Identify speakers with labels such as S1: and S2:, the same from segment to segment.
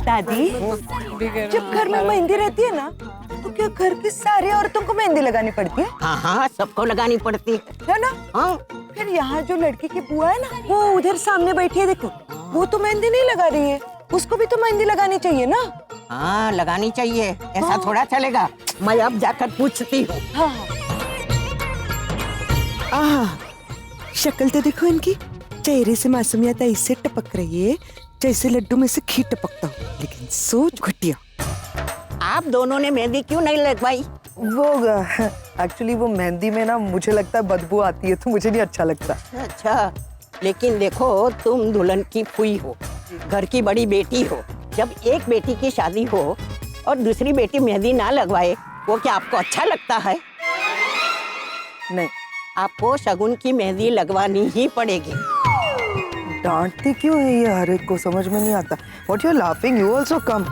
S1: दादी, जब घर में मेहंदी रहती है ना, तो क्या घर की सारी औरतों को मेहंदी लगानी पड़ती है?
S2: हाँ हाँ, सबको लगानी पड़ती
S1: है ना?
S2: हाँ।
S1: फिर यहाँ जो लड़की की बुआ है ना, वो उधर सामने बैठी है, देखो, वो तो मेहंदी नहीं लगा रही है, उसको भी तो मेहंदी लगानी चाहिए ना?
S2: हाँ, लगानी चाहिए, ऐसा थोड़ा चलेगा। मैं अब जाकर पूछती हूँ।
S1: हाँ, शक्ल तो देखो इनकी, चेहरे से मासूमियत ऐसे टपक रही है जैसे लड्डू में से घी टपकता हो, लेकिन सोच घटिया।
S2: आप दोनों ने मेहंदी क्यों नहीं लगवाई?
S1: वो एक्चुअली वो मेहंदी में ना मुझे लगता है बदबू आती है, तो मुझे नहीं अच्छा लगता।
S2: अच्छा, लेकिन देखो, तुम दुल्हन की फूई हो, घर की बड़ी बेटी हो। जब एक बेटी की शादी हो और दूसरी बेटी मेहंदी ना लगवाए, वो क्या आपको अच्छा लगता है?
S1: नहीं।
S2: आपको शगुन की मेहंदी लगवानी ही पड़ेगी।
S1: डांटती क्यों है ये हर एक को, समझ में नहीं आता। What you're laughing? You also come.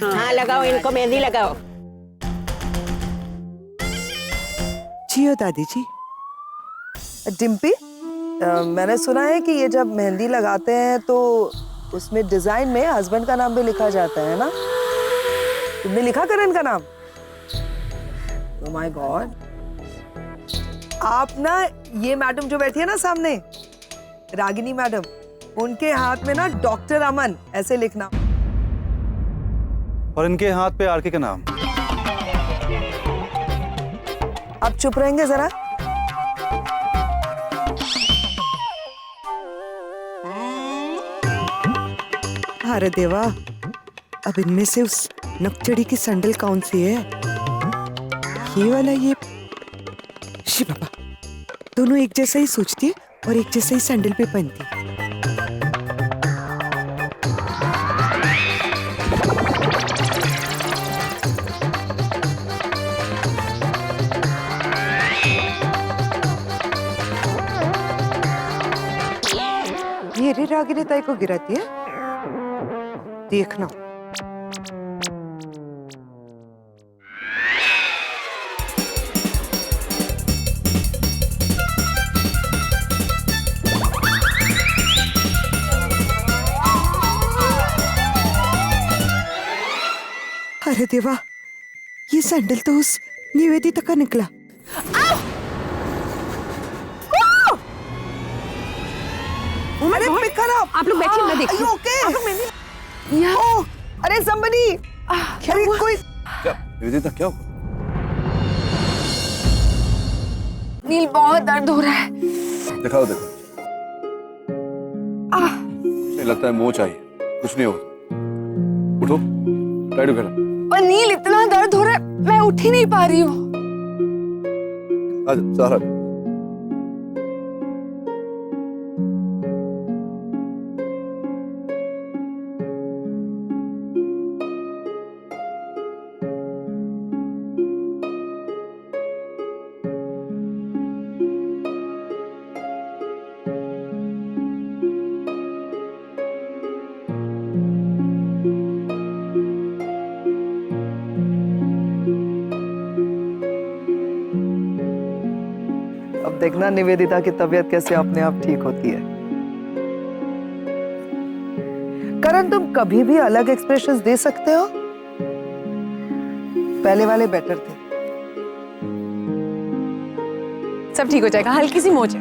S2: हाँ, लगाओ, इनको मेहंदी लगाओ।
S1: जियो दादी जी। डिम्पी, मैंने सुना है कि ये जब मेहंदी लगाते हैं तो उसमें डिजाइन में हस्बैंड का नाम भी लिखा जाता है ना? तुमने लिखा करण का नाम? Oh my God. आप ना, ये मैडम जो बैठी है ना सामने, रागिनी मैडम, उनके हाथ में ना डॉक्टर अमन ऐसे लिखना,
S3: और इनके हाथ पे आरके का नाम।
S1: आप चुप रहेंगे जरा? अरे देवा, अब इनमें से उस नकचड़ी की सैंडल कौन सी है? ये वाला, ये शी बाबा, दोनों एक जैसा ही सोचती है और एक जैसा ही सैंडल पे पहनती है। ये रे रागिनी ताई को गिराती है, देखना। अरे देवा, ये सैंडल तो उस निवेदिता का निकला। अरे
S4: आप लोग बैठिए, मैं देखती हूँ।
S1: ओह, अरे somebody, अरे कोई।
S3: क्या निवेदिता, क्या हुआ?
S4: नील, बहुत दर्द हो रहा है।
S3: दिखाओ देखो। मुझे लगता है मोच आई, कुछ नहीं होगा। उठो, ट्राई टू गेट अप।
S4: पर नील, इतना दर्द हो रहा है, मैं उठ ही नहीं पा रही हूँ।
S3: आजा, सहारा।
S1: अब देखना निवेदिता की तबीयत कैसे अपने आप ठीक होती है। करण, तुम कभी भी अलग एक्सप्रेशंस दे सकते हो, पहले वाले बेटर थे।
S4: सब ठीक हो जाएगा, हल्की सी मोच है।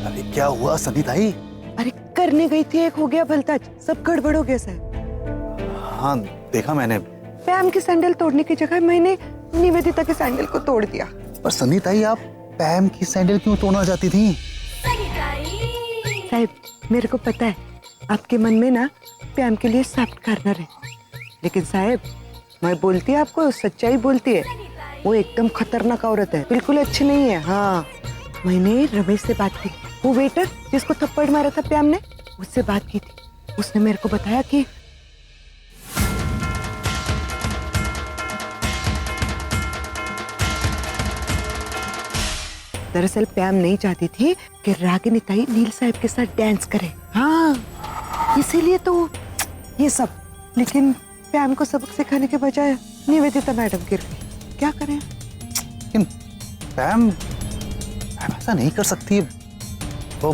S3: अरे क्या हुआ सनी ताई?
S1: अरे करने गई थी, एक हो गया भलता, सब गड़बड़ हो गया सर।
S3: हाँ, देखा मैंने।
S1: पैम की सैंडल तोड़ने की जगह मैंने निवेदिता के सैंडल को तोड़ दिया।
S3: पर सनी ताई, आप पैम की सैंडल क्यों तोड़ना चाहती थी?
S1: साहब, मेरे को पता है आपके मन में ना पैम के लिए सॉफ्ट कार्नर है, लेकिन साहब मैं बोलती है आपको, सच्चाई बोलती है, वो एकदम खतरनाक औरत है, बिल्कुल अच्छी नहीं है। हाँ, मैंने रमेश से बात की, वो वेटर जिसको थप्पड़ मारा था पैम ने, उससे बात की थी। उसने मेरे को बताया कि दरअसल पैम नहीं चाहती थी कि रागिनी ताई नील साहब के साथ डांस करे। हाँ, इसीलिए तो ये सब। लेकिन पैम को सबक सिखाने के बजाय निवेदिता मैडम गिर गई। क्या करें?
S5: लेकिन पैम ऐसा नहीं कर सकती। वो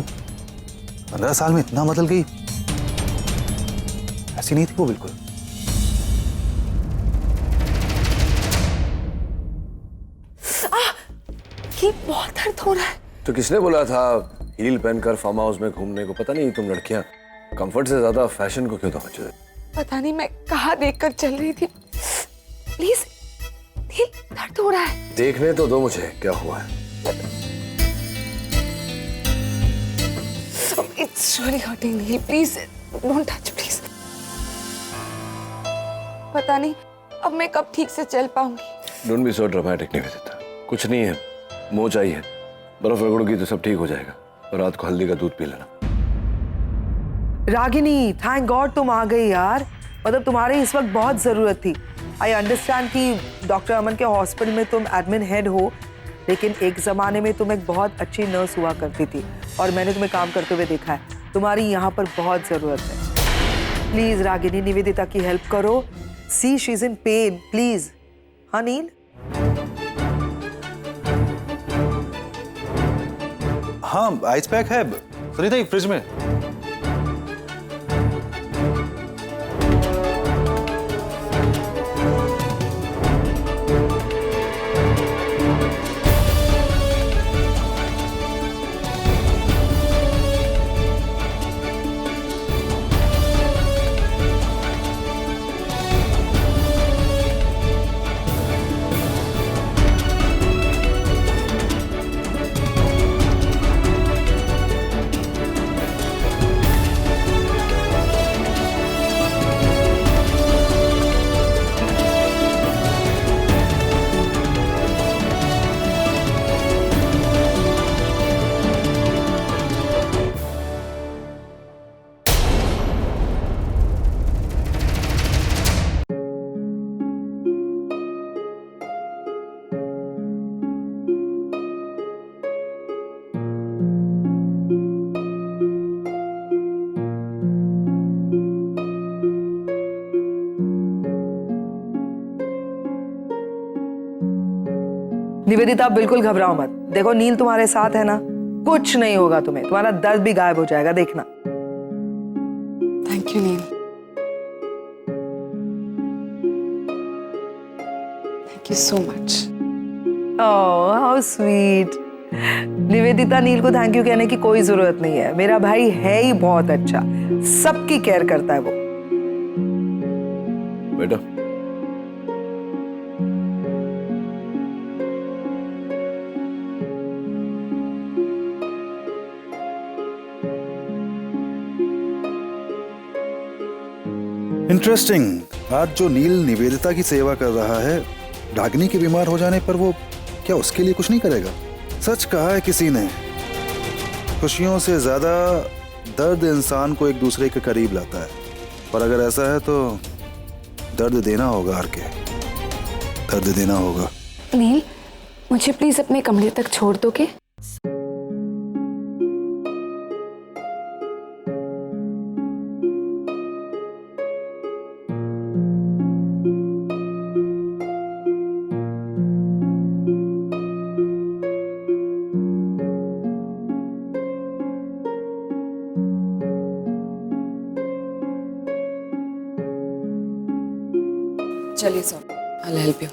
S5: 15 साल में इतना बदल गई, ऐसी नहीं थी वो बिल्कुल।
S4: ये बहुत दर्द हो रहा है।
S3: तो किसने बोला था हील पहनकर फार्म हाउस में घूमने को? पता नहीं तुम लड़कियां कंफर्ट से ज्यादा फैशन को क्यों तवज्जो देती?
S4: पता नहीं मैं कहाँ देखकर चल रही थी। प्लीज नील, दर्द हो रहा है।
S3: देखने तो दो मुझे क्या हुआ है।
S4: It's really hurting, Neel. Please don't touch, please. पता नहीं अब मैं कब ठीक से चल पाऊंगी।
S3: Don't be so dramatic Nivedita, कुछ नहीं है, मोच आई है, बर्फ रगड़ोगी तो सब ठीक हो जाएगा। और रात को हल्दी का दूध पी लेना।
S1: रागिनी, थैंक गॉड तुम आ गई यार। मतलब तुम्हारी इस वक्त बहुत जरूरत थी। आई अंडरस्टैंड कि डॉक्टर अमन के हॉस्पिटल में तुम एडमिन हेड हो, लेकिन एक जमाने में तुम एक बहुत अच्छी नर्स हुआ करती थी और मैंने तुम्हें काम करते हुए देखा है। तुम्हारी यहाँ पर बहुत जरूरत है। प्लीज रागिनी, निवेदिता की हेल्प करो। See she is in pain, please. हाँ नील?
S5: हाँ, आइस पैक है सुनीता, एक फ्रिज में।
S1: निवेदिता, बिल्कुल घबराओ मत। देखो नील तुम्हारे साथ है ना, कुछ नहीं होगा तुम्हें। तुम्हारा दर्द भी गायब हो जाएगा, देखना।
S4: Thank you Neel. Thank you so much.
S1: Oh how sweet. Nivedita, Neel को थैंक यू कहने की कोई जरूरत नहीं है। मेरा भाई है ही बहुत अच्छा, सबकी केयर करता है वो।
S3: बेटा
S5: इंटरेस्टिंग। आज जो नील निवेदिता की सेवा कर रहा है, रागिनी के बीमार हो जाने पर वो क्या उसके लिए कुछ नहीं करेगा? सच कहा है किसी ने, खुशियों से ज्यादा दर्द इंसान को एक दूसरे के करीब लाता है। पर अगर ऐसा है तो दर्द देना होगा, हर के दर्द देना होगा।
S4: नील, मुझे प्लीज अपने कमरे तक छोड़ दोगे? चलिए सर, I'll help you.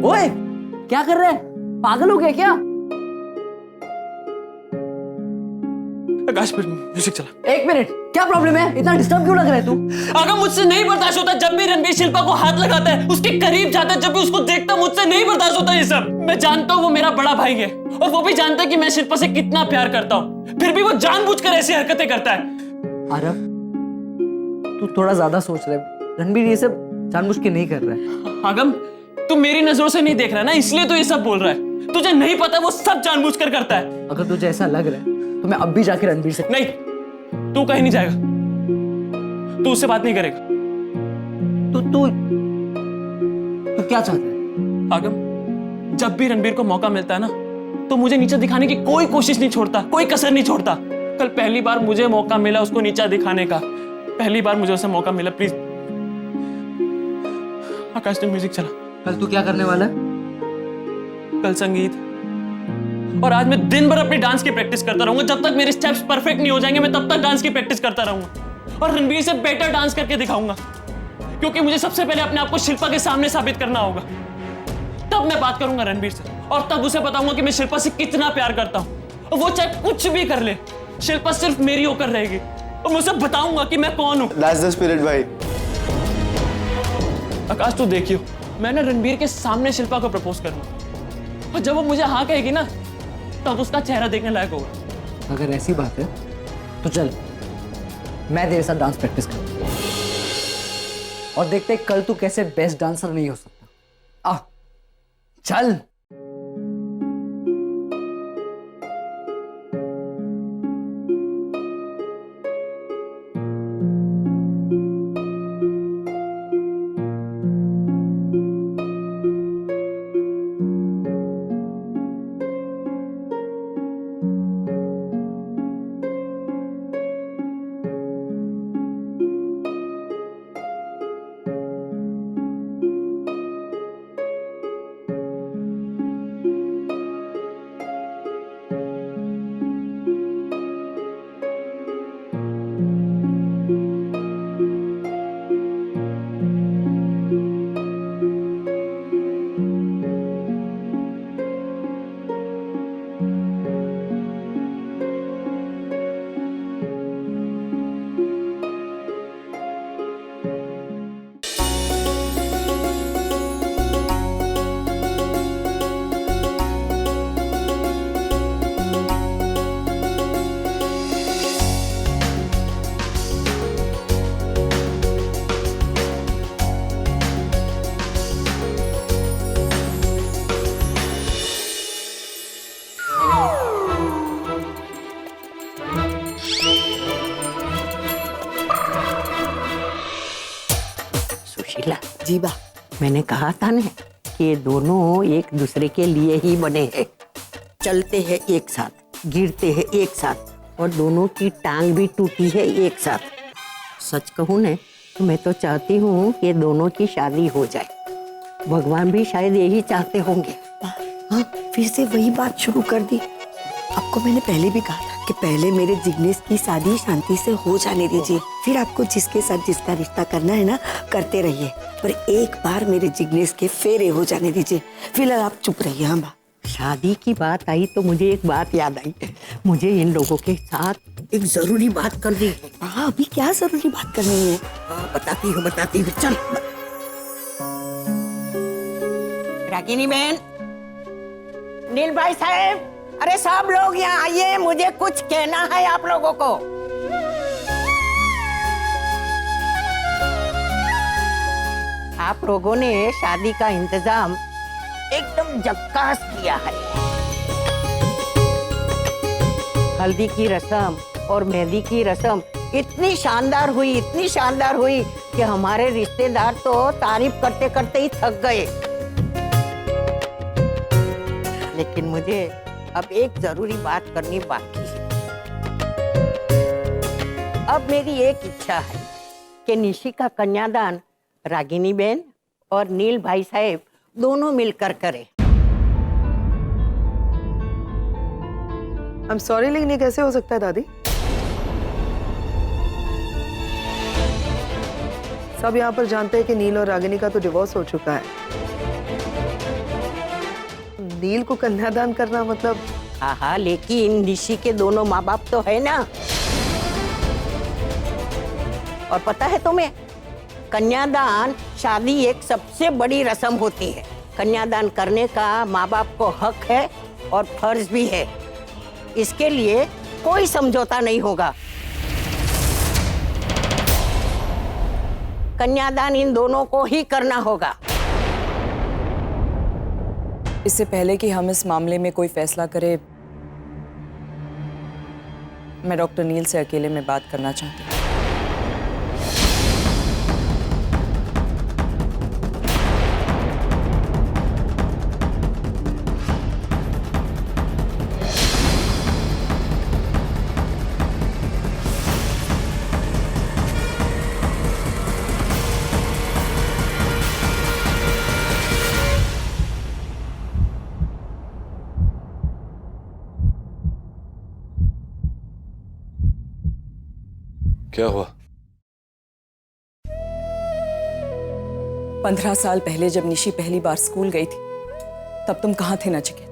S6: ओए, क्या कर रहे हैं? पागल हो गया क्या?
S7: आकाश म्यूजिक चला।
S6: एक मिनट, क्या प्रॉब्लम है? इतना डिस्टर्ब क्यों लग रहा है तू?
S7: आगा मुझसे नहीं बर्दाश्त होता जब भी रणवीर शिल्पा को हाथ लगाता है, उसके करीब जाता है, जब भी उसको देखता हूं मुझसे नहीं बर्दाश्त होता ये सब। मैं जानता हूं वो मेरा बड़ा भाई है और वो भी जानता है कि मैं शिल्पा से कितना प्यार करता हूं, फिर भी वो जानबूझकर ऐसी हरकतें करता है।
S6: आरव, तू थोड़ा ज्यादा सोच रहा है। रणबीर ये सब जानबूझ के नहीं कर रहा है।
S7: आगम, तू मेरी नजरों से नहीं देख रहा ना, इसलिए तो ये सब बोल रहा है। तुझे नहीं पता वो सब जानबूझकर करता है।
S6: अगर तुझे ऐसा लग रहा है तो मैं अब भी जाके रणबीर से
S7: नहीं, तू कहीं नहीं जाएगा, तू उससे बात नहीं करेगा।
S6: तू क्या चाहता है?
S7: आगम, जब भी रणबीर को मौका मिलता है ना, तो मुझे नीचा दिखाने की कोई कोशिश नहीं छोड़ता, कोई कसर नहीं छोड़ता। कल पहली बार मुझे मौका मिला उसको नीचा दिखाने का, पहली बार मुझे उसे मौका मिला। प्लीज आकाश ने म्यूजिक चला।
S6: कल तू क्या करने वाला है?
S7: कल संगीत, और आज मैं दिन भर अपनी डांस की प्रैक्टिस करता रहूंगा। जब तक मेरे स्टेप्स परफेक्ट नहीं हो जाएंगे मैं तब तक डांस की प्रैक्टिस करता रहूंगा और रणबीर से बेटर डांस करके दिखाऊंगा, क्योंकि मुझे सबसे पहले अपने आप को शिल्पा के सामने साबित करना होगा। तब मैं बात करूंगा रणबीर से और तब उसे बताऊंगा कि मैं शिल्पा से कितना प्यार करता हूं। और वो चाहे कुछ भी कर ले, शिल्पा सिर्फ मेरी होकर रहेगी और मैं उसे बताऊंगा कि मैं कौन हूं।
S8: That's the spirit, भाई।
S7: आकाश, तू देखियो, मैंने रणबीर के सामने शिल्पा को प्रपोज करना, और जब वो मुझे हाँ कहेगी ना, तब उसका चेहरा देखने लायक होगा।
S6: अगर ऐसी बात है तो चल, मैं तेरे साथ डांस प्रैक्टिस करूंगा और देखते कल तू कैसे बेस्ट डांसर नहीं हो सकता। आ, चल।
S2: सुशीला
S1: जी बा।
S2: मैंने कहा था ना कि ये दोनों एक दूसरे के लिए ही बने हैं। चलते हैं एक साथ, गिरते हैं एक साथ और दोनों की टांग भी टूटी है एक साथ। सच कहूँ ना तो मैं तो चाहती हूँ कि दोनों की शादी हो जाए। भगवान भी शायद यही चाहते होंगे।
S9: हाँ, फिर से वही बात शुरू कर दी। आपको मैंने पहले भी कहा था कि पहले मेरे जिग्नेश की शादी शांति से हो जाने दीजिए, फिर आपको जिसके साथ जिसका रिश्ता करना है ना करते रहिए, पर एक बार मेरे जिग्नेश के फेरे हो जाने दीजिए। फिलहाल आप चुप रहिए। हाँ बा।
S2: शादी की बात आई तो मुझे एक बात याद आई। मुझे इन लोगों के साथ एक जरूरी बात करनी है।
S9: हाँ, अभी क्या जरूरी बात करनी है?
S2: बताती हूँ चल। रागिनी बहन, नील भाई साहब, अरे सब लोग यहाँ आइए, मुझे कुछ कहना है आप लोगों को। आप लोगों ने शादी का इंतजाम एकदम झक्कास किया है। हल्दी की रस्म और मेहंदी की रस्म इतनी शानदार हुई कि हमारे रिश्तेदार तो तारीफ करते करते ही थक गए। लेकिन मुझे अब एक जरूरी बात करनी बाकी है। अब मेरी एक इच्छा है कि निशी का कन्यादान रागिनी बहन और नील भाई साहब दोनों मिलकर करें।
S1: I'm sorry, लेकिन ये कैसे हो सकता है दादी? सब यहाँ पर जानते हैं कि नील और रागिनी का तो डिवोर्स हो चुका है। नील को कन्यादान करना मतलब?
S2: हाँ, लेकिन निशी के दोनों माँ बाप तो है ना। और पता है तुम्हें, कन्यादान शादी एक सबसे बड़ी रस्म होती है। कन्यादान करने का माँ बाप को हक है और फर्ज भी है। इसके लिए कोई समझौता नहीं होगा। कन्यादान इन दोनों को ही करना होगा।
S8: इससे पहले कि हम इस मामले में कोई फैसला करें, मैं डॉक्टर नील से अकेले में बात करना चाहती हूँ।
S3: क्या हुआ?
S8: 15 साल पहले जब निशी पहली बार स्कूल गई थी, तब तुम कहाँ थे नचिकेत?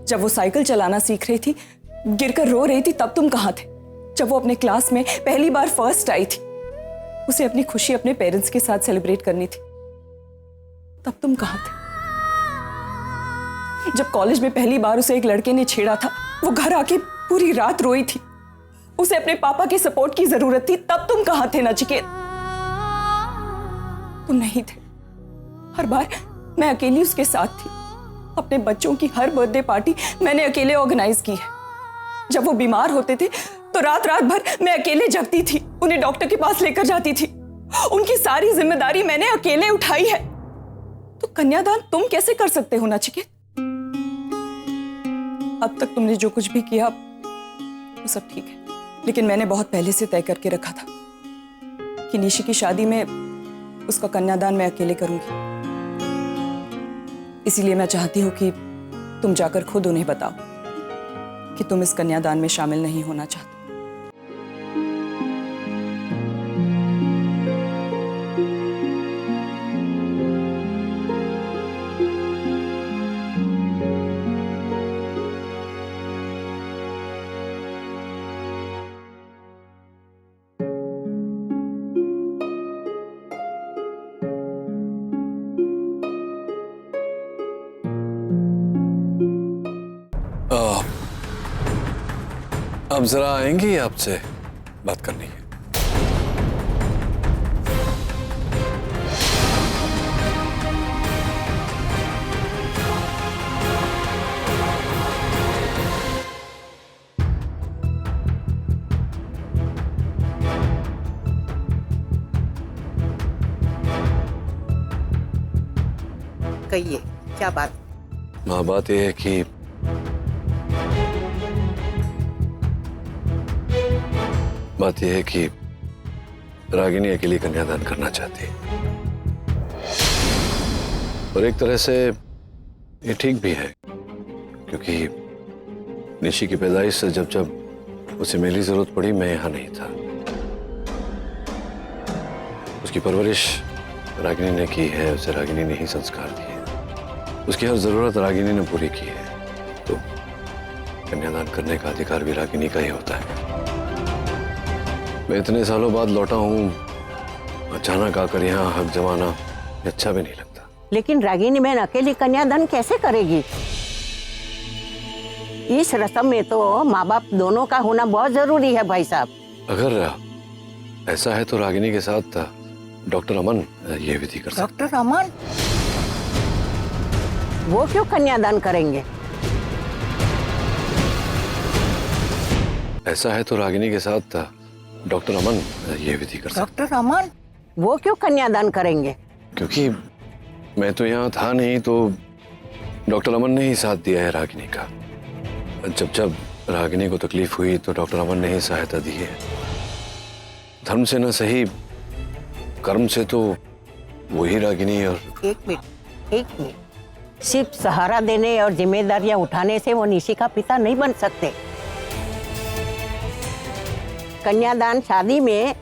S8: जब वो साइकिल चलाना सीख रही थी, गिरकर रो रही थी, तब तुम कहाँ थे? जब वो अपने क्लास में पहली बार फर्स्ट आई थी, उसे अपनी खुशी अपने पेरेंट्स के साथ सेलिब्रेट करनी थी, तब तुम कहाँ थे? जब कॉलेज में पहली बार उसे एक लड़के ने छेड़ा था, वो घर आके पूरी रात रोई थी, उसे अपने पापा के सपोर्ट की जरूरत थी, तब तुम कहाँ थे नचिकेत? तुम नहीं थे। हर बार मैं अकेली उसके साथ थी। अपने बच्चों की हर बर्थडे पार्टी मैंने अकेले ऑर्गेनाइज की है। जब वो बीमार होते थे तो रात रात भर मैं अकेले जगती थी, उन्हें डॉक्टर के पास लेकर जाती थी। उनकी सारी जिम्मेदारी मैंने अकेले उठाई है। तो कन्यादान तुम कैसे कर सकते हो नचिकेत? अब तक तुमने जो कुछ भी किया वो सब ठीक है, लेकिन मैंने बहुत पहले से तय करके रखा था कि निशी की शादी में उसका कन्यादान मैं अकेले करूंगी। इसीलिए मैं चाहती हूं कि तुम जाकर खुद उन्हें बताओ कि तुम इस कन्यादान में शामिल नहीं होना चाहते।
S3: अब जरा आएंगी, आपसे बात करनी है।
S2: कहिए, क्या बात?
S3: माँ, बात यह है कि रागिनी अकेली कन्यादान करना चाहती है, और एक तरह से ये ठीक भी है, क्योंकि निशी की पैदाइश से जब जब उसे मेरी जरूरत पड़ी, मैं यहाँ नहीं था। उसकी परवरिश रागिनी ने की है, उसे रागिनी ने ही संस्कार दिए, उसकी हर जरूरत रागिनी ने पूरी की है, तो कन्यादान करने का अधिकार भी रागिनी का ही होता है। मैं इतने सालों बाद लौटा हूँ, अचानक आकर यहाँ हक जमाना अच्छा भी नहीं लगता।
S2: लेकिन रागिनी बहन अकेली कन्यादान कैसे करेगी? इस रस्म में तो माँ बाप दोनों का होना बहुत जरूरी है भाई साहब।
S3: अगर ऐसा है तो रागिनी के साथ डॉक्टर अमन ये विधि कर सकते।
S2: डॉक्टर अमन? वो क्यों कन्यादान करेंगे?
S3: ऐसा है तो रागिनी के साथ डॉक्टर अमन ये विधि कर सकते।
S2: डॉक्टर अमन? वो क्यों कन्यादान करेंगे?
S3: क्योंकि मैं तो यहाँ था नहीं, तो डॉक्टर अमन ने ही साथ दिया है रागिनी का। जब जब रागिनी को तकलीफ हुई तो डॉक्टर अमन ने ही सहायता दी है। धर्म से न सही, कर्म से तो वही रागिनी। और
S2: एक मिनट, सिर्फ सहारा देने और जिम्मेदारियां उठाने से वो निशी का पिता नहीं बन सकते। कन्यादान शादी में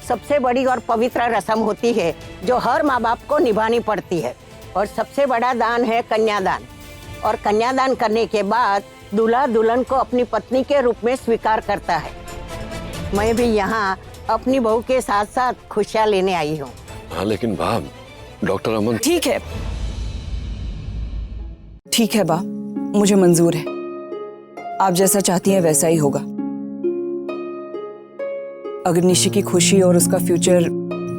S2: सबसे बड़ी और पवित्र रस्म होती है, जो हर माँ बाप को निभानी पड़ती है, और सबसे बड़ा दान है कन्यादान। और कन्यादान करने के बाद दूल्हा दुल्हन को अपनी पत्नी के रूप में स्वीकार करता है। मैं भी यहाँ अपनी बहू के साथ साथ खुशियाँ लेने आई हूँ।
S3: हाँ लेकिन बा, डॉक्टर अमन।
S8: ठीक है बा, मुझे मंजूर है। आप जैसा चाहती हैं वैसा ही होगा। अगर निशी की खुशी और उसका फ्यूचर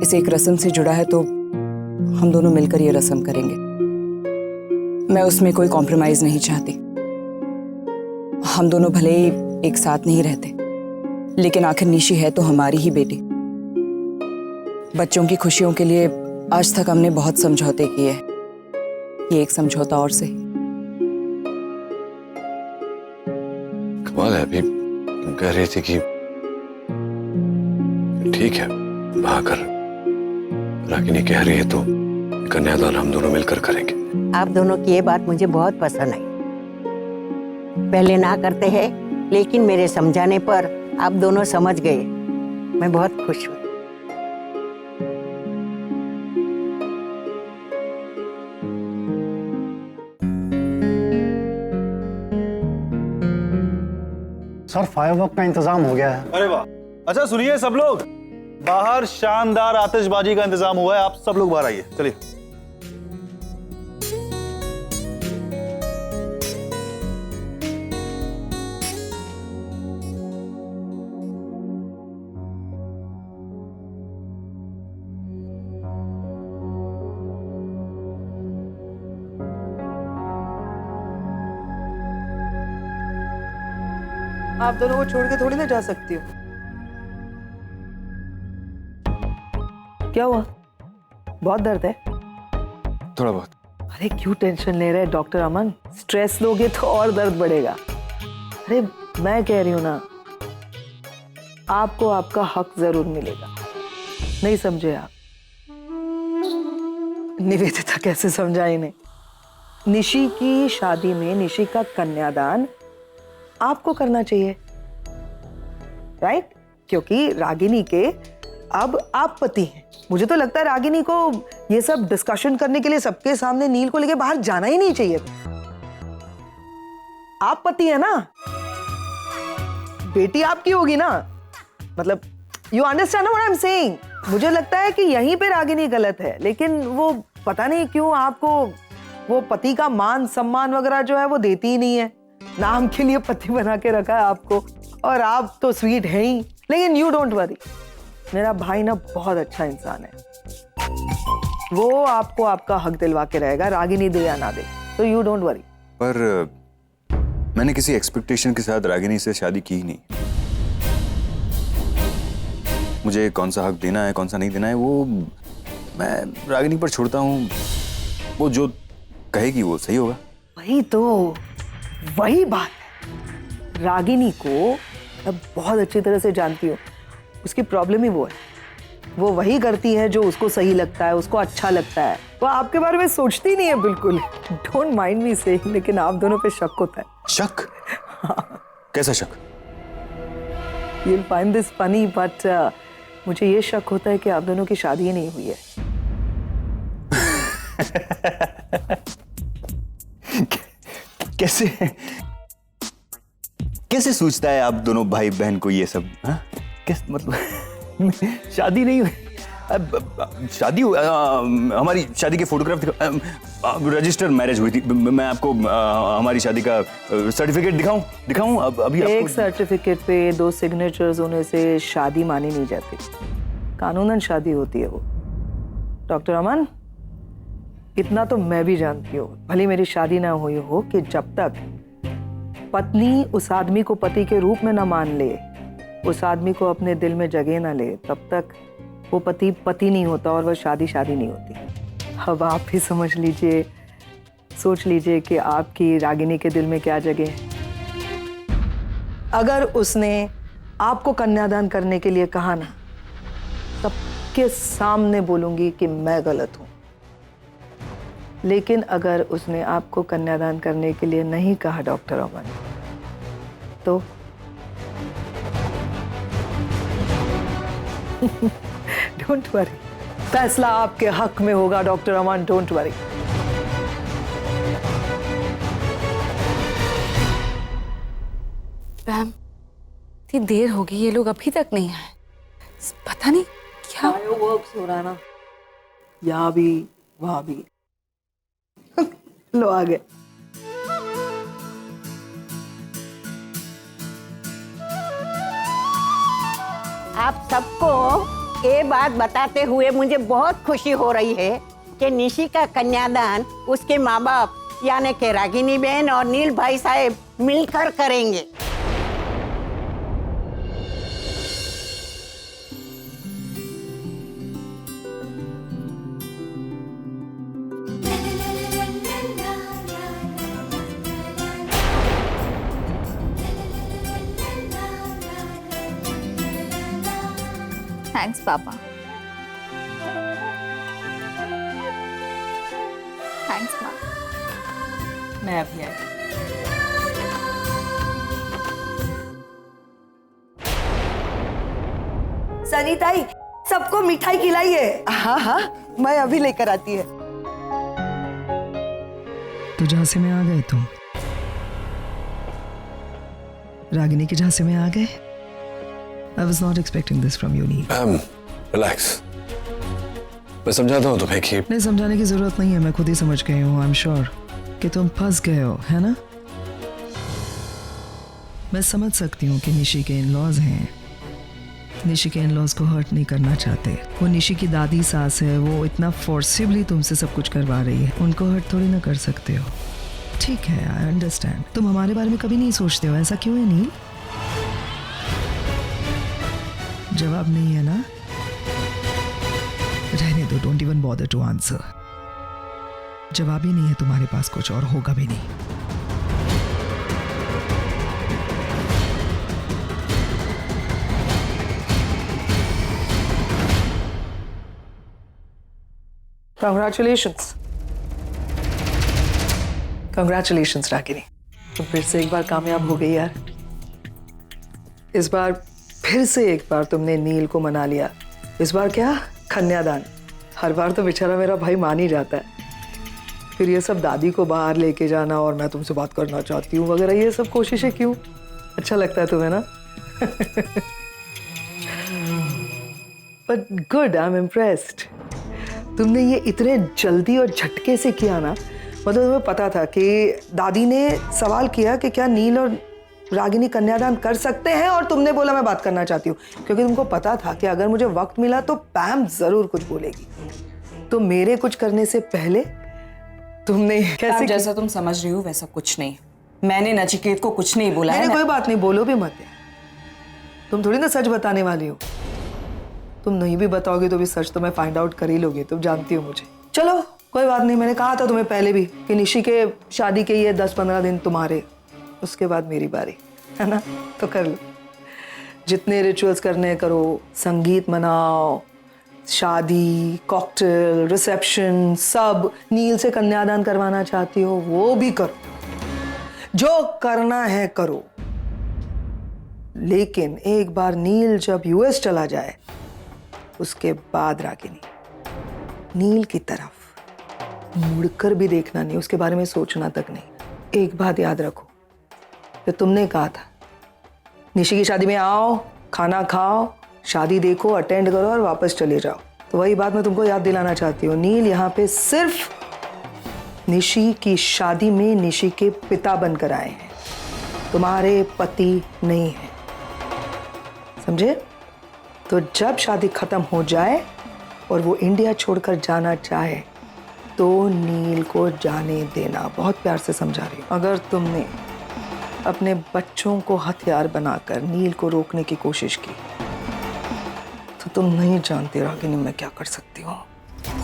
S8: इस एक रस्म से जुड़ा है तो हम दोनों मिलकर ये रस्म करेंगे। मैं उसमें कोई कॉम्प्रोमाइज नहीं चाहती। हम दोनों भले ही एक साथ नहीं रहते, लेकिन आखिर निशी है तो हमारी ही बेटी। बच्चों की खुशियों के लिए आज तक हमने बहुत समझौते किए हैं, ये एक समझौता और सही।
S3: कमाल है, अभी कह रही थी कि ठीक है भाकर रागिनी कह रही है तो कन्यादान हम दोनों मिलकर करेंगे।
S2: आप दोनों की ये बात मुझे बहुत पसंद आई। पहले ना करते हैं, लेकिन मेरे समझाने पर आप दोनों समझ गए। मैं बहुत खुश हूँ।
S10: सर फायरवर्क का इंतजाम हो गया है।
S11: अरे वाह, अच्छा सुनिए सब लोग, बाहर शानदार आतिशबाजी का इंतजाम हुआ है, आप सब लोग बाहर आइए। चलिए।
S1: आप दोनों को छोड़ के थोड़ी ना जा सकती हो। क्या हुआ? बहुत दर्द है?
S11: थोड़ा बहुत।
S1: अरे क्यों टेंशन ले रहे हैं डॉक्टर अमन? स्ट्रेस लोगे तो और दर्द बढ़ेगा। अरे मैं कह रही हूं ना, आपको आपका हक जरूर मिलेगा। नहीं समझे आप? निवेदिता कैसे समझा इन्हें? निशी की शादी में निशी का कन्यादान आपको करना चाहिए, राइट? क्योंकि रागिनी के अब आप पति हैं। मुझे तो लगता है रागिनी को ये सब डिस्कशन करने के लिए सबके सामने नील को लेके बाहर जाना ही नहीं चाहिए। आप पति है ना, बेटी आपकी होगी ना, मतलब you understand what I am saying. मुझे लगता है कि यहीं पे रागिनी गलत है, लेकिन वो पता नहीं क्यों आपको वो पति का मान सम्मान वगैरह जो है वो देती ही नहीं है। नाम के लिए पति बना के रखा है आपको, और आप तो स्वीट है ही। लेकिन यू डोंट वरी, मेरा भाई ना बहुत अच्छा इंसान है, वो आपको आपका हक दिलवा के रहेगा, रागिनी दे या ना दे, तो यू डोंट वरी।
S12: पर मैंने किसी एक्सपेक्टेशन के साथ रागिनी से शादी की ही नहीं। मुझे कौन सा हक देना है कौन सा नहीं देना है वो मैं रागिनी पर छोड़ता हूँ। वो जो कहेगी वो सही होगा।
S1: वही तो, वही बात है। रागिनी को मैं बहुत अच्छी तरह से जानती हूँ, उसकी प्रॉब्लम ही वो है। वो वही करती है जो उसको सही लगता है, उसको अच्छा लगता है। वो आपके बारे में सोचती नहीं है बिल्कुल। डोंट माइंड मी सेइंग, लेकिन आप दोनों पे शक होता है।
S12: शक? कैसा शक?
S1: You'll find this funny, but मुझे ये शक होता है कि आप दोनों की शादी ही नहीं हुई है।
S12: कैसे कैसे सोचता है आप दोनों भाई बहन को ये सब? हाँ? कैसे मतलब शादी नहीं हुई? शादी हमारी शादी के फोटोग्राफ रजिस्टर मैरिज हुई थी। मैं आपको हमारी शादी का सर्टिफिकेट दिखाऊं? अभी
S1: एक सर्टिफिकेट पे 2 सिग्नेचर्स होने से शादी मानी नहीं जाती, कानूनन शादी होती है वो। डॉक्टर अमन, इतना तो मैं भी जानती हूँ, भले मेरी शादी ना हुई हो, कि जब तक पत्नी उस आदमी को पति के रूप में ना मान ले, उस आदमी को अपने दिल में जगह ना ले, तब तक वो पति पति नहीं होता और वह शादी नहीं होती। अब आप भी समझ लीजिए, सोच लीजिए कि आपकी रागिनी के दिल में क्या जगह है। अगर उसने आपको कन्यादान करने के लिए कहा ना, सबके सामने बोलूंगी कि मैं गलत हूं। लेकिन अगर उसने आपको कन्यादान करने के लिए नहीं कहा डॉक्टर अमन, तो डोंट वरी, फैसला आपके हक में होगा doctor Aman, don't worry.
S4: Ma'am, इतनी देर हो गई, ये लोग अभी तक नहीं आए। पता नहीं क्या
S1: फायरवर्क्स हो रहा है ना, यहाँ भी वहां भी। लो आ गए।
S2: आप सबको ये बात बताते हुए मुझे बहुत खुशी हो रही है कि निशी का कन्यादान उसके माँ बाप यानी कि रागिनी बहन और नील भाई साहब मिलकर करेंगे।
S4: थैंक्स पापा। थैंक्स माँ।
S8: मैं अभी आई।
S9: सरिताई, सबको मिठाई खिलाइए।
S1: हाँ हाँ, मैं अभी लेकर आती है।
S13: तो झांसे में आ गए तुम, रागिनी के झांसे में आ गए। I was not expecting this from you, Neil.
S3: Relax. मैं समझाता हूँ तुम्हें कि
S13: नहीं, समझाने की जरूरत नहीं है, मैं खुद ही समझ गई हूँ। I'm sure कि तुम फंस गए हो, है ना? मैं समझ सकती हूँ कि निशी के इन-लॉज हैं। निशी के इन-लॉज को हर्ट नहीं करना चाहते। वो निशी की दादी सास है, वो इतना फोर्सिबली तुमसे सब कुछ करवा रही है, उनको हर्ट थोड़ी ना कर सकते हो। ठीक है, आई अंडरस्टैंड। तुम हमारे बारे में कभी नहीं सोचते हो, ऐसा क्यों है नील? जवाब नहीं है ना? रहने दो, don't even bother to answer. जवाब ही नहीं है तुम्हारे पास, कुछ और होगा भी नहीं।
S1: Congratulations. Congratulations रागिनी, तुम फिर से एक बार कामयाब हो गई यार। इस बार फिर से एक बार तुमने नील को मना लिया। इस बार क्या, कन्यादान। हर बार तो बेचारा मेरा भाई मान ही जाता है, फिर ये सब दादी को बाहर लेके जाना और मैं तुमसे बात करना चाहती हूँ वगैरह, ये सब कोशिशें क्यों? अच्छा लगता है तुम्हें ना? But good, I am impressed. तुमने ये इतने जल्दी और झटके से किया ना, मतलब तुम्हें पता था कि दादी ने सवाल किया कि क्या नील और रागिनी कन्यादान कर सकते हैं, और तुमने बोला मैं बात करना चाहती हूँ, क्योंकि तुमको पता था कि अगर मुझे वक्त मिला तो पैम जरूर कुछ बोलेगी। तो मेरे कुछ करने से पहले तुमने कैसे
S8: जैसा तुम समझ रही हो वैसा कुछ नहीं। मैंने नचिकेत को कुछ नहीं बोला है।
S1: कोई बात नहीं, बोलो भी मत। तुम थोड़ी ना सच बताने वाली हो। तुम नहीं भी बताओगे तो भी सच तो मैं फाइंड आउट कर ही लोगे, तुम जानती हो मुझे। चलो कोई बात नहीं, मैंने कहा था तुम्हें पहले भी कि निशी के शादी के ये 10-15 दिन तुम्हारे, उसके बाद मेरी बारी, है ना? तो कर लो, जितने रिचुअल्स करने करो, संगीत मनाओ, शादी, कॉकटेल, रिसेप्शन, सब। नील से कन्यादान करवाना चाहती हो वो भी करो, जो करना है करो। लेकिन एक बार नील जब यूएस चला जाए उसके बाद रागिनी, नील की तरफ मुड़कर भी देखना नहीं, उसके बारे में सोचना तक नहीं। एक बात याद रखो, जो तुमने कहा था, निशी की शादी में आओ, खाना खाओ, शादी देखो, अटेंड करो और वापस चले जाओ। तो वही बात मैं तुमको याद दिलाना चाहती हूँ। नील यहाँ पे सिर्फ निशी की शादी में निशी के पिता बनकर आए हैं, तुम्हारे पति नहीं है, समझे? तो जब शादी खत्म हो जाए और वो इंडिया छोड़कर जाना चाहे तो नील को जाने देना। बहुत प्यार से समझा रही हूँ। अगर तुमने अपने बच्चों को हथियार बनाकर नील को रोकने की कोशिश की तो तुम नहीं जानते रागिनी मैं क्या कर सकती हूँ।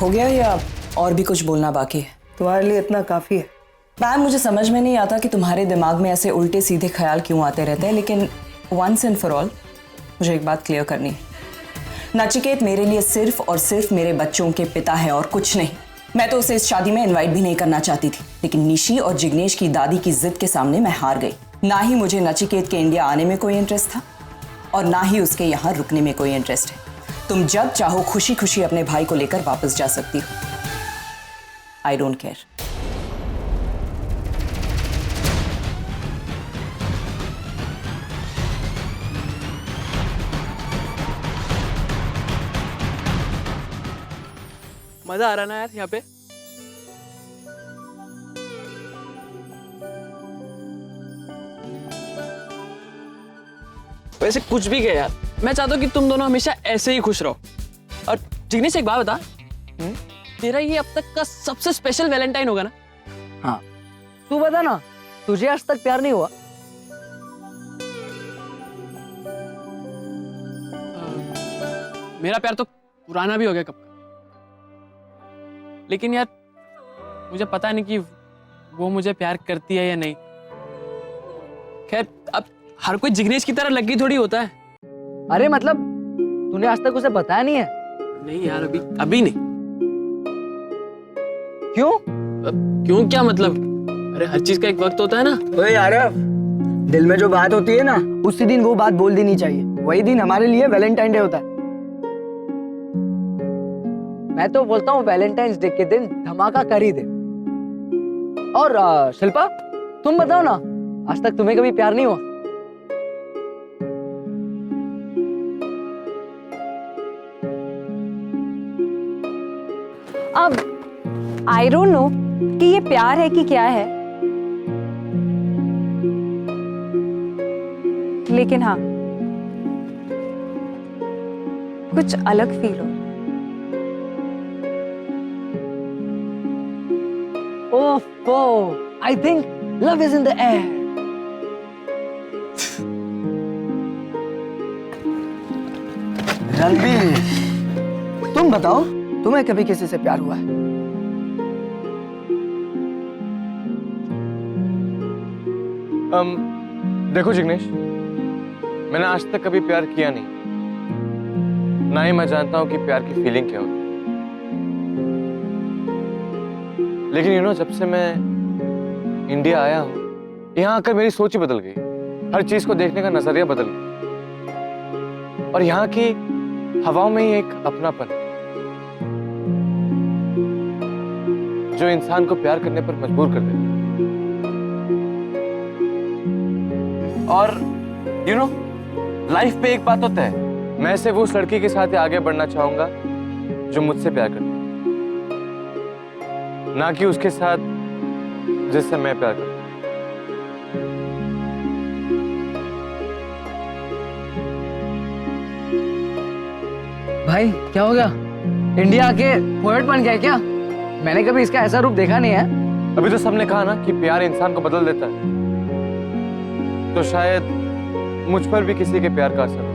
S8: हो गया या और भी कुछ बोलना बाकी है?
S1: तुम्हारे लिए इतना काफी है।
S8: मैम, मुझे समझ में नहीं आता कि तुम्हारे दिमाग में ऐसे उल्टे सीधे ख्याल क्यों आते रहते हैं, लेकिन वंस एंड फॉर ऑल मुझे एक बात क्लियर करनी है। नचिकेत मेरे लिए सिर्फ और सिर्फ मेरे बच्चों के पिता है और कुछ नहीं। मैं तो उसे इस शादी में इनवाइट भी नहीं करना चाहती थी, लेकिन निशी और जिग्नेश की दादी की जिद के सामने मैं हार गई। ना ही मुझे नचिकेत के इंडिया आने में कोई इंटरेस्ट था और ना ही उसके यहाँ रुकने में कोई इंटरेस्ट है। तुम जब चाहो खुशी खुशी अपने भाई को लेकर वापस जा सकती हो। I don't care.
S7: मजा आ रहा ना यार यहाँ पे। वैसे कुछ भी गया यार, मैं चाहता हूँ कि तुम दोनों हमेशा ऐसे ही खुश रहो। और जिग्नेश एक बात बता, तेरा ये अब तक का सबसे स्पेशल वैलेंटाइन होगा ना?
S6: हाँ, तू बता ना, तुझे आज तक प्यार नहीं हुआ?
S7: मेरा प्यार तो पुराना भी हो गया कब का। लेकिन यार मुझे पता नहीं कि वो मुझे प्यार करती है या नहीं। खैर, अब हर कोई जिग्नेश की तरह लग्गी थोड़ी होता है।
S6: अरे मतलब तूने आज तक उसे बताया नहीं है?
S7: नहीं यार, अभी नहीं।
S6: क्यों?
S7: क्यों क्या मतलब? अरे हर चीज का एक वक्त होता है ना।
S6: ओए यार, दिल में जो बात होती है ना, उसी दिन वो बात बोल देनी चाहिए। वही दिन हमारे लिए वैलेंटाइन डे होता है। मैं तो बोलता हूँ वैलेंटाइंस डे के दिन धमाका कर ही दे। और शिल्पा, तुम बताओ ना, आज तक तुम्हें कभी प्यार नहीं हुआ?
S8: अब आई डोंट नो कि ये प्यार है कि क्या है, लेकिन हाँ, कुछ अलग फील हो।
S6: Oh, I think love is in the air. Ranbir, तुम बताओ, तुम्हें कभी किसी से प्यार हुआ है?
S14: देखो जिग्नेश, मैंने आज तक कभी प्यार किया नहीं, ना ही मैं जानता हूं कि प्यार की फीलिंग क्या होती है। लेकिन जब से मैं इंडिया आया हूं, यहाँ आकर मेरी सोच ही बदल गई। हर चीज को देखने का नजरिया बदल गया। और यहाँ की हवाओं में ही एक अपनापन है जो इंसान को प्यार करने पर मजबूर कर देता है। और लाइफ पे एक बात होता है, मैं सिर्फ उस लड़की के साथ आगे बढ़ना चाहूंगा जो मुझसे प्यार करती है, ना कि उसके साथ जिससे मैं प्यार करता हूं।
S6: भाई क्या हो गया? इंडिया आके पोएट बन गया क्या? मैंने कभी इसका ऐसा रूप देखा नहीं है।
S14: अभी तो सबने कहा ना कि प्यार इंसान को बदल देता है, तो शायद मुझ पर भी किसी के प्यार का असर हो।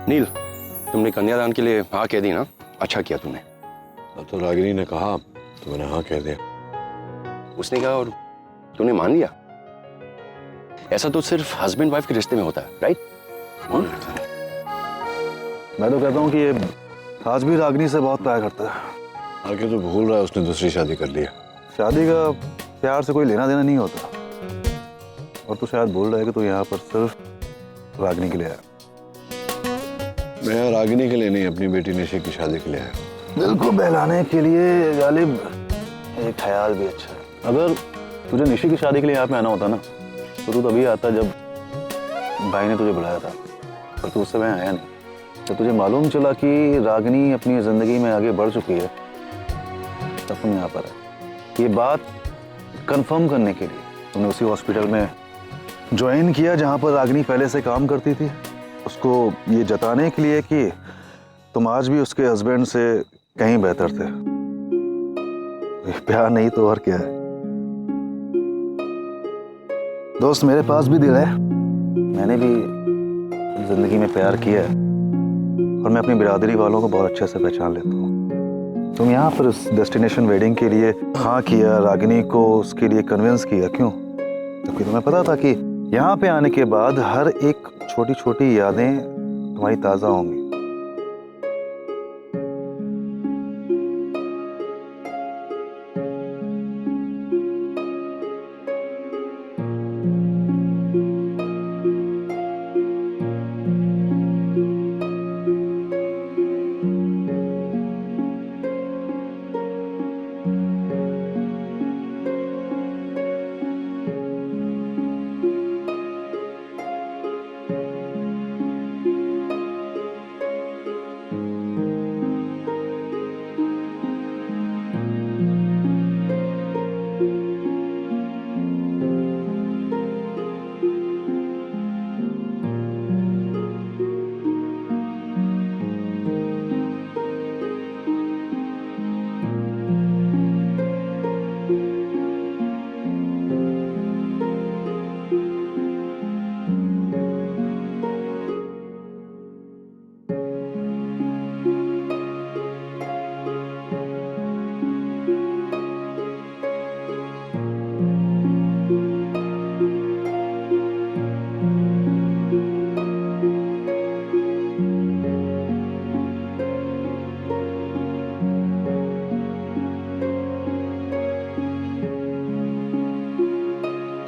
S3: नील, तुमने कन्यादान के लिए हाँ कह दी ना? अच्छा किया तुमने।
S15: अब तो रागिनी ने कहा तो मैंने हाँ कह दिया।
S3: उसने कहा और तूने मान लिया? ऐसा तो सिर्फ हस्बैंड वाइफ के रिश्ते में होता है, राइट?
S5: मैं तो कहता हूँ कि ये आज भी रागिनी से बहुत प्यार करता है।
S15: आगे तो भूल रहा है उसने दूसरी शादी कर ली है।
S5: शादी का प्यार से कोई लेना देना नहीं होता। और तू शायद बोल रहा है कि तू यहाँ पर सिर्फ रागिनी के लिए आया।
S15: मैं रागिनी के लिए नहीं, अपनी बेटी निशी की शादी के लिए आया।
S5: दिल को बहलाने के लिए गालिब एक ख्याल भी अच्छा है। अगर तुझे निशी की शादी के लिए यहाँ पे आना होता ना, तो तू तभी आता जब भाई ने तुझे बुलाया था, पर तू उस समय आया नहीं। जब तुझे मालूम चला कि रागिनी अपनी जिंदगी में आगे बढ़ चुकी है, तब तुम यहाँ पर आए। ये बात कंफर्म करने के लिए तुमने उसी हॉस्पिटल में ज्वाइन किया जहाँ पर रागिनी पहले से काम करती थी, उसको ये जताने के लिए कि तुम आज भी उसके हस्बैंड से कहीं बेहतर थे। प्यार नहीं तो और क्या है। दोस्त, मेरे पास भी दिल है, मैंने भी जिंदगी में प्यार किया है और मैं अपनी बिरादरी वालों को बहुत अच्छे से पहचान लेता हूँ। तुम यहाँ पर इस डेस्टिनेशन वेडिंग के लिए हाँ किया, रागिनी को उसके लिए कन्विंस किया, क्यों? क्योंकि तुम्हें पता था कि यहाँ पे आने के बाद हर एक छोटी छोटी यादें तुम्हारी ताज़ा होंगी।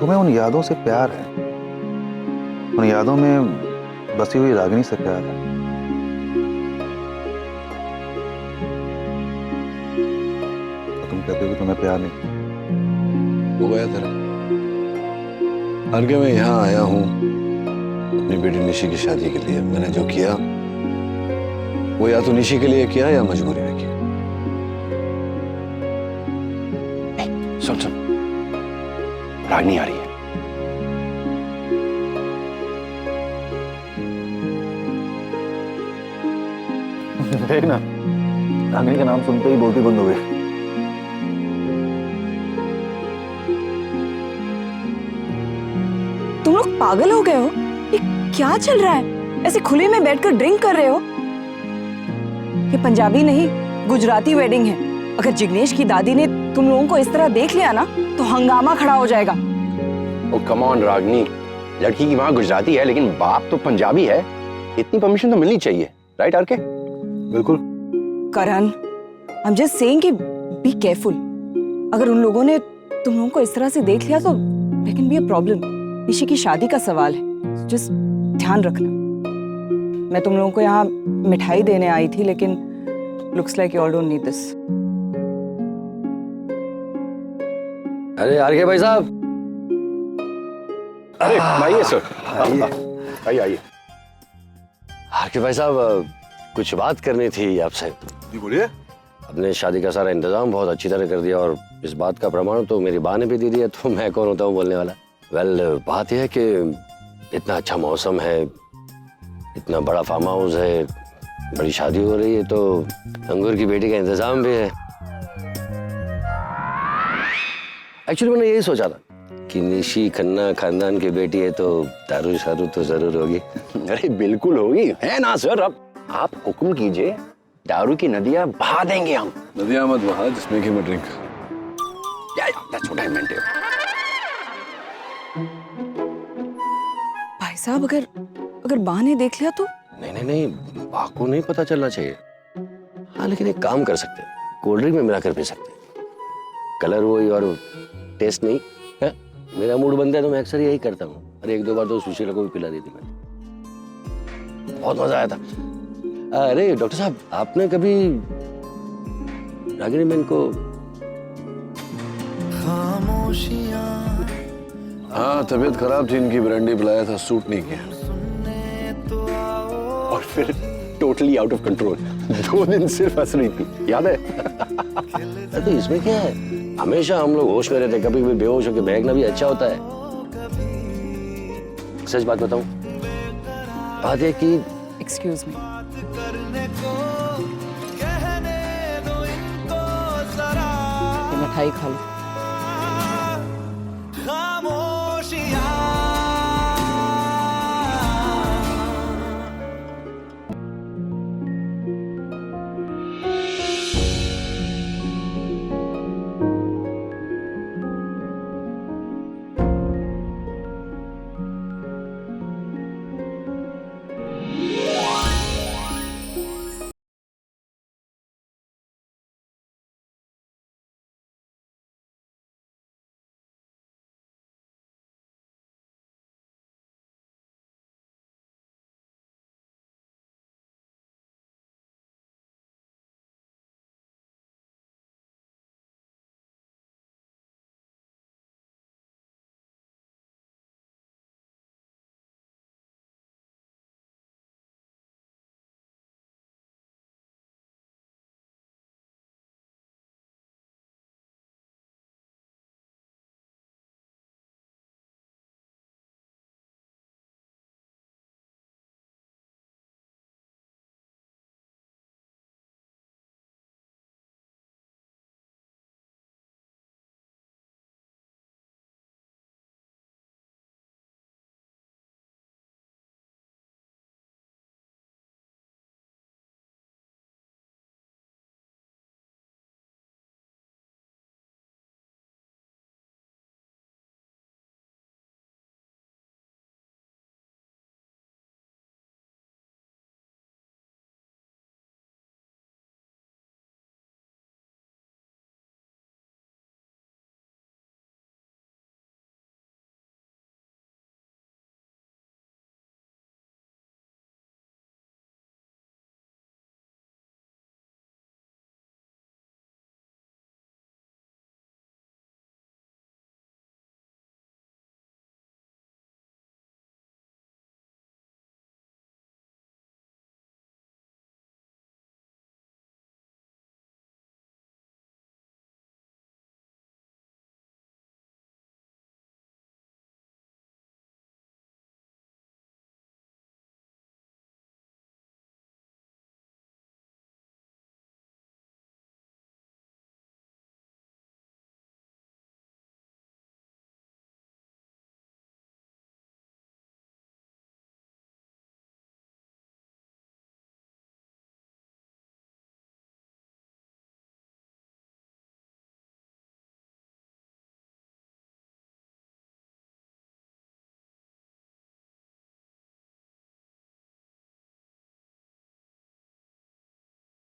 S5: तुम्हें उन यादों से प्यार है, उन यादों में बसी हुई रागिनी से प्यार है। तो तुम कहते हो कि तुम्हें प्यार नहीं?
S15: हो गया तेरा। अर्घ्य, मैं यहाँ आया हूँ अपनी बेटी निशी की शादी के लिए। मैंने जो किया वो या तो निशी के लिए किया या मजबूरी में किया।
S12: सुन सुन, रागिनी आ रही है।
S11: देख ना, रागिनी का नाम सुनते ही बोलती बंद हो गई।
S8: तुम लोग पागल हो गए हो? ये क्या चल रहा है? ऐसे खुले में बैठकर ड्रिंक कर रहे हो? ये पंजाबी नहीं, गुजराती वेडिंग है। अगर जिग्नेश की दादी ने तुम लोगों को इस तरह देख लिया ना तो हंगामा खड़ा हो जाएगा।
S12: ओ कम ऑन रागिनी, लड़की की माँ गुजराती है लेकिन बाप तो पंजाबी है। इतनी परमिशन तो मिलनी चाहिए, राइट आरके?
S11: बिल्कुल।
S8: करण, आई एम जस्ट सेइंग कि बी केयरफुल। अगर उन लोगों ने तुम लोगों को इस तरह से देख लिया तो there can be a problem. Nishi की शादी का सवाल है, जस्ट ध्यान रखना। मैं तुम लोगों को यहाँ मिठाई देने आई थी लेकिन looks like you all don't need this.
S3: अरे आरके भाई साहब,
S12: अरे आइए सर, आइए आइए।
S3: आरके भाई साहब, कुछ बात करनी थी आपसे।
S15: जी बोलिए।
S3: अपने शादी का सारा इंतजाम बहुत अच्छी तरह कर दिया और इस बात का प्रमाण तो मेरी बा ने भी दे दिया, तो मैं कौन होता हूँ बोलने वाला। बात यह है कि इतना अच्छा मौसम है, इतना बड़ा फार्म हाउस है, बड़ी शादी हो रही है, तो अंगूर की बेटी का इंतजाम भी है। एक्चुअली मैंने यही सोचा था कि निशी खन्ना खानदान की बेटी है तो दारू शारू तो जरूर होगी।
S12: अरे बिल्कुल होगी, है ना सर? अब आप हुक्म कीजिए, दारू की नदियां बहा देंगे हम।
S15: नदियां मत बहा जिसमें कि मैं drink.
S12: That's what I meant.
S8: भाई साहब, अगर बा ने देख लिया तो?
S3: नहीं, बा को नहीं पता चलना चाहिए। हाँ, लेकिन एक काम कर सकते हैं, कोल्ड ड्रिंक में मिलाकर पी सकते हैं। कलर वही और टेस्ट नहीं है। मेरा मूड बनता है तो मैं अक्सर यही करता हूँ। अरे एक दो बार तो सुशीला को भी पिला दी थी मैंने, बहुत मजा आया था। अरे डॉक्टर साहब, आपने कभी रागिनी मैन को?
S15: हाँ, तबीयत खराब थी, इनकी ब्रांडी पिलाया था, सूट नहीं किया।
S12: और फिर टोटली आउट ऑफ कंट्रोल 2 दिन सिर्फ हंस रही थी, याद है?
S3: तो इसमें क्या है, हमेशा हम लोग होश में रहते, कभी कभी बेहोश होकर बहकना भी अच्छा होता है। सच बात बताऊं, बात है कि
S8: एक्सक्यूज मी, मिठाई खा लो।